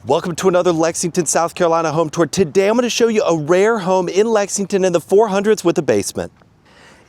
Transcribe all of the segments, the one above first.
Welcome to another Lexington, South Carolina home tour. Today I'm going to show you a rare home in Lexington in the 400s with a basement.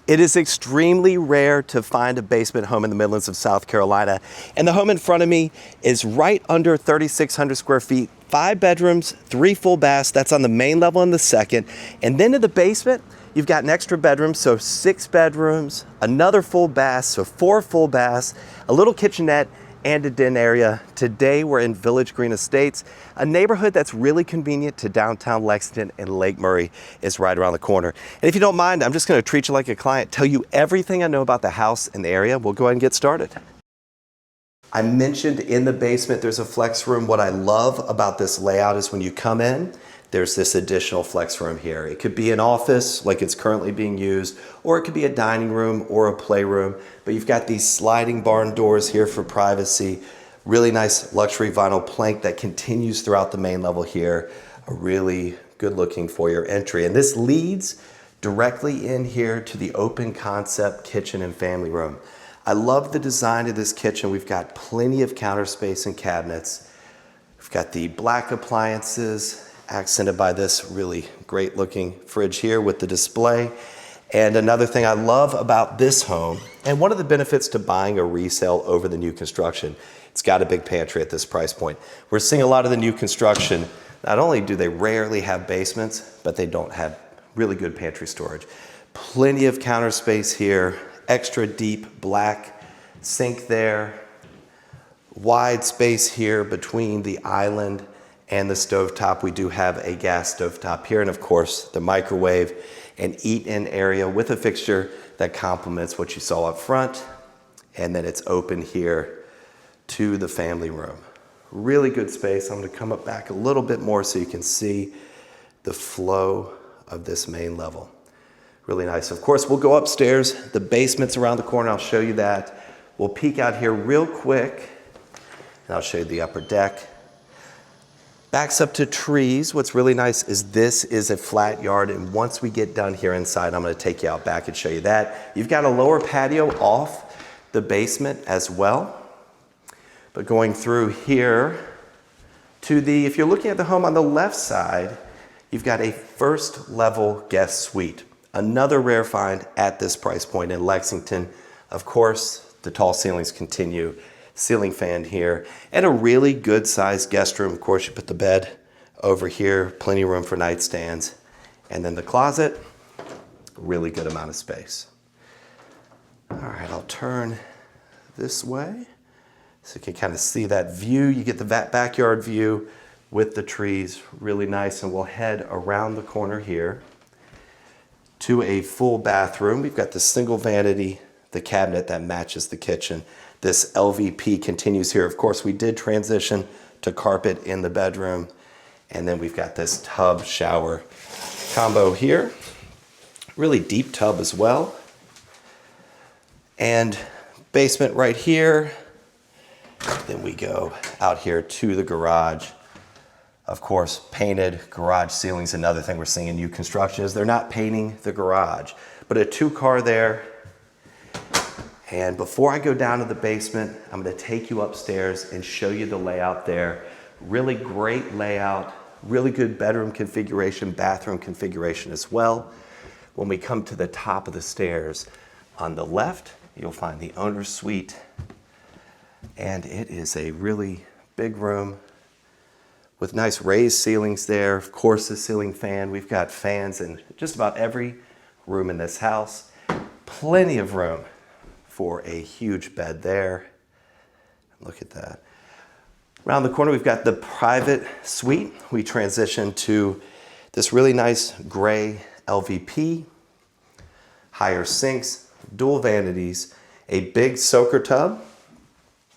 It is extremely rare to find a basement home in the Midlands of South Carolina. And the home in front of me is right under 3,600 square feet, 5 bedrooms, 3 full baths. That's on the main level and the second. And then in the basement, you've got an extra bedroom, so 6 bedrooms, another full bath, so 4 full baths, a little kitchenette, and a den area. Today we're in Village Green Estates, a neighborhood that's really convenient to downtown Lexington, and Lake Murray is right around the corner. And if you don't mind, I'm just going to treat you like a client, tell you everything I know about the house and the area. We'll go ahead and get started. I mentioned in the basement there's a flex room. What I love about this layout is when you come in, there's this additional flex room here. It could be an office like it's currently being used, or it could be a dining room or a playroom, but you've got these sliding barn doors here for privacy. Really nice luxury vinyl plank that continues throughout the main level here. A really good looking foyer entry. And this leads directly in here to the open concept kitchen and family room. I love the design of this kitchen. We've got plenty of counter space and cabinets. We've got the black appliances, accented by this really great looking fridge here with the display. And another thing I love about this home, and one of the benefits to buying a resale over the new construction, it's got a big pantry at this price point. We're seeing a lot of the new construction, not only do they rarely have basements, but they don't have really good pantry storage. Plenty of counter space here, extra deep black sink there, wide space here between the island and the stovetop. We do have a gas stovetop here, and of course the microwave and eat-in area with a fixture that complements what you saw up front. And then it's open here to the family room. Really good space. I'm going to come up back a little bit more so you can see the flow of this main level. Really nice. Of course, we'll go upstairs. The basement's around the corner. I'll show you that. We'll peek out here real quick, and I'll show you the upper deck. Backs up to trees. What's really nice is this is a flat yard, and once we get done here inside, I'm going to take you out back and show you that. You've got a lower patio off the basement as well. But going through here to if you're looking at the home on the left side, you've got a first level guest suite. Another rare find at this price point in Lexington. Of course, the tall ceilings continue. Ceiling fan here, and a really good sized guest room. Of course, you put the bed over here, plenty of room for nightstands, and then the closet, really good amount of space. All right, I'll turn this way so you can kind of see that view. You get the backyard view with the trees, really nice. And we'll head around the corner here to a full bathroom. We've got the single vanity, the cabinet that matches the kitchen. This LVP continues here. Of course, we did transition to carpet in the bedroom. And then we've got this tub shower combo here. Really deep tub as well. And basement right here. Then we go out here to the garage. Of course, painted garage ceilings. Another thing we're seeing in new construction is they're not painting the garage, but a 2-car there. And before I go down to the basement, I'm going to take you upstairs and show you the layout there. Really great layout, really good bedroom configuration, bathroom configuration as well. When we come to the top of the stairs, on the left, you'll find the owner's suite. And it is a really big room with nice raised ceilings there. Of course, the ceiling fan. We've got fans in just about every room in this house. Plenty of room for a huge bed there. Look at that. Around the corner, we've got the private suite. We transition to this really nice gray LVP, higher sinks, dual vanities, a big soaker tub.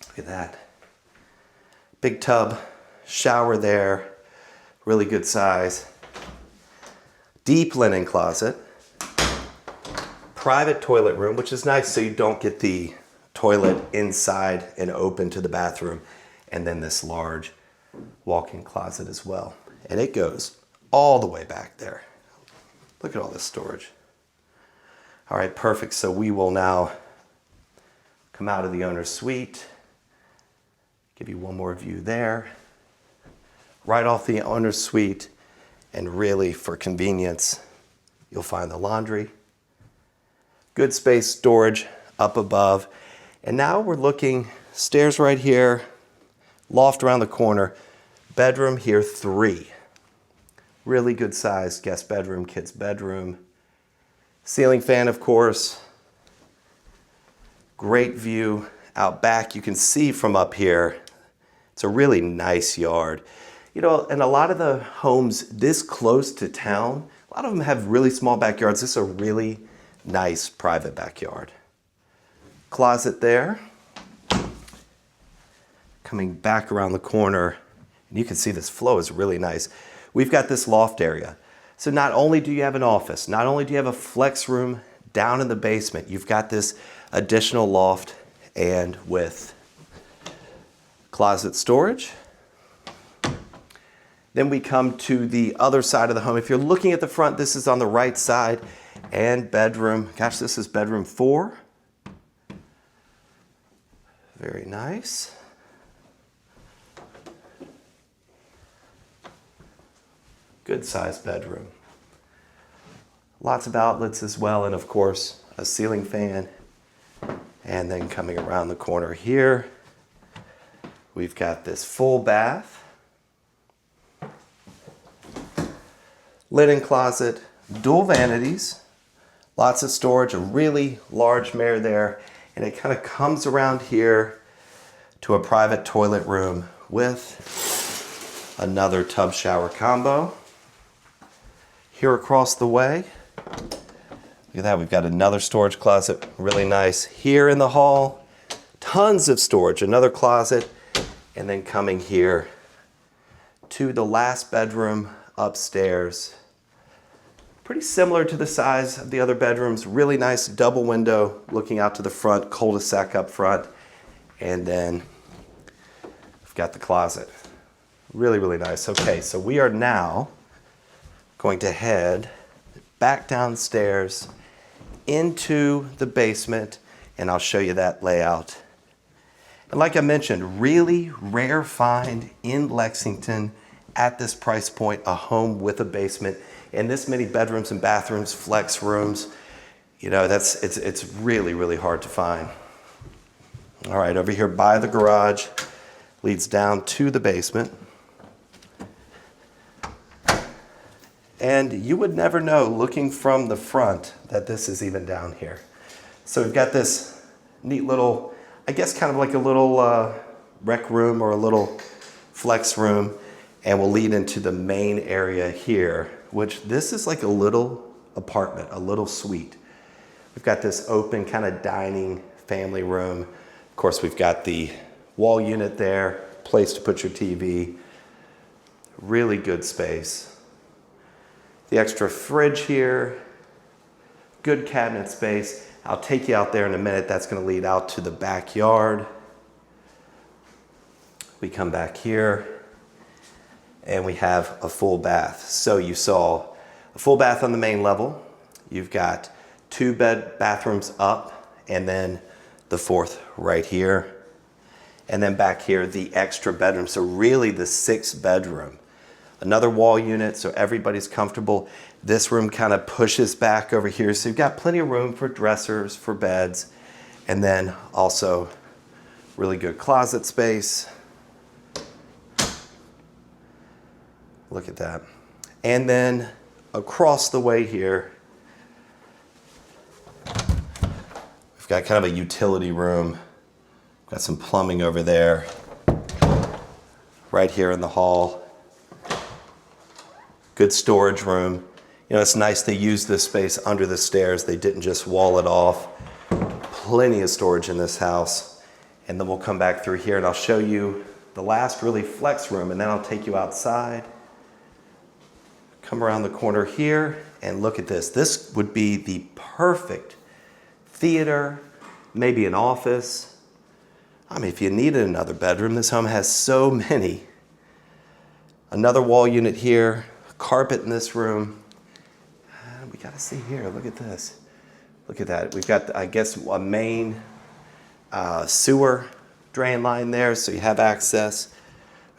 Look at that. Big tub, shower there, really good size. Deep linen closet. Private toilet room, which is nice so you don't get the toilet inside and open to the bathroom. And then this large walk-in closet as well. And it goes all the way back there. Look at all this storage. All right, perfect. So we will now come out of the owner's suite. Give you one more view there. right off the owner's suite. And really, for convenience, you'll find the laundry. Good space storage up above. And now we're looking, stairs right here, loft around the corner, bedroom here 3. Really good size guest bedroom, kids bedroom. Ceiling fan, of course. Great view out back. You can see from up here, it's a really nice yard. You know, and a lot of the homes this close to town, a lot of them have really small backyards. This is a really nice private backyard. Closet there. Coming back around the corner, and you can see this flow is really nice. We've got this loft area. So not only do you have an office, not only do you have a flex room down in the basement, you've got this additional loft and with closet storage. Then we come to the other side of the home. If you're looking at the front, this is on the right side, and bedroom. Gosh, this is bedroom 4. Very nice. Good sized bedroom. Lots of outlets as well, and of course, a ceiling fan. And then coming around the corner here, we've got this full bath. Linen closet, dual vanities, lots of storage, a really large mirror there, and it kind of comes around here to a private toilet room with another tub shower combo. Here across the way, look at that, we've got another storage closet, really nice. Here in the hall, tons of storage, another closet, and then coming here to the last bedroom upstairs. Pretty similar to the size of the other bedrooms. Really nice double window looking out to the front, cul-de-sac up front. And then we've got the closet. Really, really nice. Okay, so we are now going to head back downstairs into the basement, and I'll show you that layout. And like I mentioned, really rare find in Lexington at this price point, a home with a basement. And this many bedrooms and bathrooms, flex rooms, you know, it's really, really hard to find. All right, over here by the garage, leads down to the basement. And you would never know looking from the front that this is even down here. So we've got this neat little, I guess kind of like a little rec room or a little flex room, and we'll lead into the main area here, which this is like a little apartment, a little suite. We've got this open kind of dining family room. Of course, we've got the wall unit there, place to put your TV. Really good space. The extra fridge here, good cabinet space. I'll take you out there in a minute. That's going to lead out to the backyard. We come back here, and we have a full bath. So you saw a full bath on the main level. You've got 2 bathrooms up, and then the 4th right here. And then back here, the extra bedroom. So really the 6th bedroom. Another wall unit, so everybody's comfortable. This room kind of pushes back over here. So you've got plenty of room for dressers, for beds, and then also really good closet space. Look at that. And then across the way here, we've got kind of a utility room. Got some plumbing over there. Right here in the hall. Good storage room. You know, it's nice they used this space under the stairs. They didn't just wall it off. Plenty of storage in this house. And then we'll come back through here and I'll show you the last really flex room, and then I'll take you outside. Come around the corner here and look at this. This would be the perfect theater, maybe an office. I mean, if you needed another bedroom, this home has so many. Another wall unit here, carpet in this room. We gotta see here, look at this. Look at that. We've got, I guess, a main sewer drain line there, so you have access.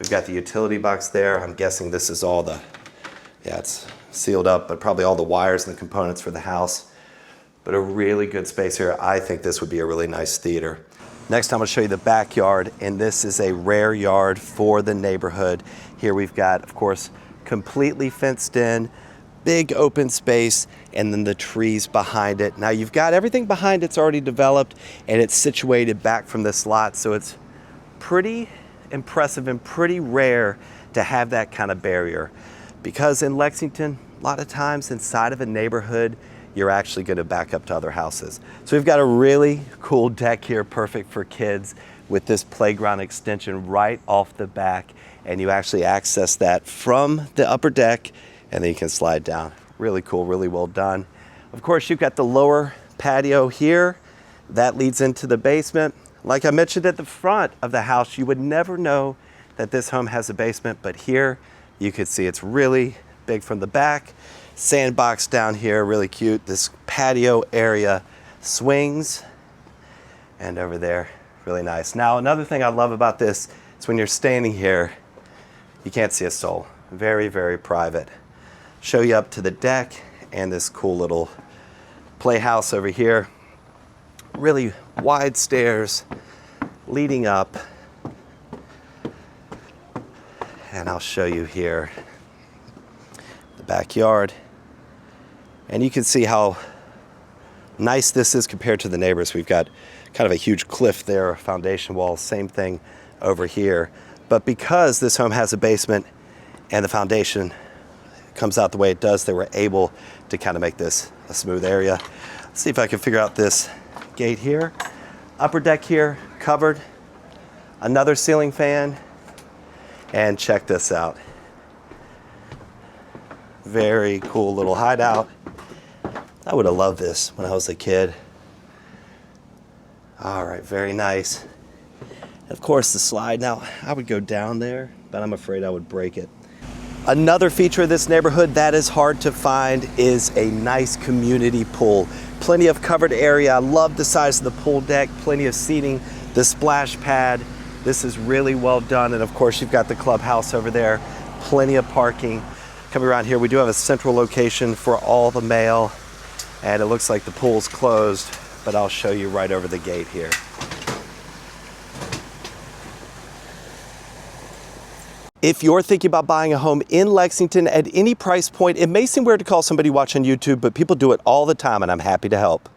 We've got the utility box there. I'm guessing this is all the, yeah, it's sealed up, but probably all the wires and the components for the house. But a really good space here. I think this would be a really nice theater. Next, I'm gonna show you the backyard, and this is a rare yard for the neighborhood. Here we've got, of course, completely fenced in, big open space, and then the trees behind it. Now you've got everything behind it's already developed, and it's situated back from this lot, so it's pretty impressive and pretty rare to have that kind of barrier. Because in Lexington, a lot of times inside of a neighborhood, you're actually going to back up to other houses. So we've got a really cool deck here, perfect for kids, with this playground extension right off the back, and you actually access that from the upper deck, and then you can slide down. Really cool, really well done. Of course, you've got the lower patio here. That leads into the basement. Like I mentioned at the front of the house, you would never know that this home has a basement, but here you can see it's really big from the back. Sandbox down here, really cute. This patio area swings, and over there, really nice. Now, another thing I love about this is when you're standing here, you can't see a soul. Very, very private. Show you up to the deck and this cool little playhouse over here. Really wide stairs leading up. And I'll show you here the backyard. And you can see how nice this is compared to the neighbors. We've got kind of a huge cliff there, foundation wall, same thing over here. But because this home has a basement and the foundation comes out the way it does, they were able to kind of make this a smooth area. Let's see if I can figure out this gate here. Upper deck here, covered. Another ceiling fan. And check this out. Very cool little hideout. I would have loved this when I was a kid. All right, very nice. Of course, the slide. Now, I would go down there, but I'm afraid I would break it. Another feature of this neighborhood that is hard to find is a nice community pool. Plenty of covered area. I love the size of the pool deck, plenty of seating, the splash pad. This is really well done. And of course, you've got the clubhouse over there, plenty of parking. Coming around here, we do have a central location for all the mail, and it looks like the pool's closed, but I'll show you right over the gate here. If you're thinking about buying a home in Lexington at any price point, it may seem weird to call somebody watching YouTube, but people do it all the time, and I'm happy to help.